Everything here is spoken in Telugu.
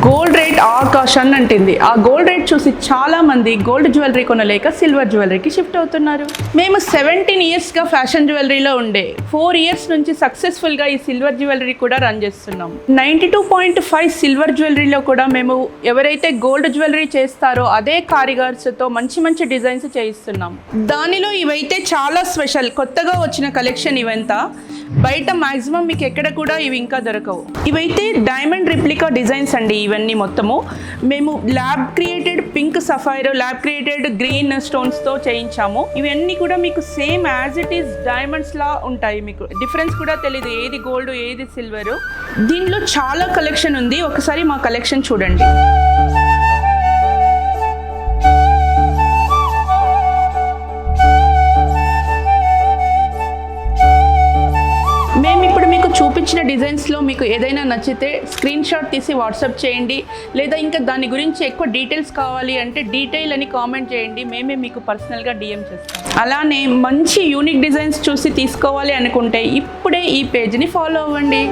గోల్డ్ రేట్ ఆకాశాన్ని అంటింది. ఆ గోల్డ్ రేట్ చూసి చాలా మంది గోల్డ్ జ్యువెలరీ కొనలేక సిల్వర్ జ్యువెలరీకి షిఫ్ట్ అవుతున్నారు. మేము 17 ఇయర్స్గా ఫ్యాషన్ జ్యువెలరీలో ఉండే 4 ఇయర్స్ నుంచి సక్సెస్ఫుల్గా ఈ సిల్వర్ జ్యువెలరీ కూడా రన్ చేస్తున్నాం. 92.5 సిల్వర్ జ్యువెలరీలో కూడా మేము ఎవరైతే గోల్డ్ జ్యువెలరీ చేస్తారో అదే కారిగార్స్తో మంచి మంచి డిజైన్స్ చేయిస్తున్నాం. దానిలో ఇవైతే చాలా స్పెషల్, కొత్తగా వచ్చిన కలెక్షన్ ఇవంతా. బయట మాక్సిమం మీకు ఎక్కడ కూడా ఇవి ఇంకా దొరకవు. ఇవైతే డైమండ్ రిప్లికా డిజైన్స్ అండి. ఇవన్నీ మొత్తము మేము lab created pink sapphire, lab created green స్టోన్స్తో చేయించాము. ఇవన్నీ కూడా మీకు same as it is diamonds లా ఉంటాయి. మీకు డిఫరెన్స్ కూడా తెలియదు ఏది గోల్డ్ ఏది సిల్వర్. దీనిలో చాలా కలెక్షన్ ఉంది. ఒకసారి మా కలెక్షన్ చూడండి. చూపించిన డిజైన్స్లో మీకు ఏదైనా నచ్చితే స్క్రీన్ షాట్ తీసి వాట్సాప్ చేయండి, లేదా ఇంకా దాని గురించి ఎక్కువ డీటెయిల్స్ కావాలి అంటే డీటెయిల్ అని కామెంట్ చేయండి. మేమే మీకు పర్సనల్గా DM చేస్తాం. అలానే మంచి యూనిక్ డిజైన్స్ చూసి తీసుకోవాలి అనుకుంటే ఇప్పుడే ఈ పేజ్ని ఫాలో అవ్వండి.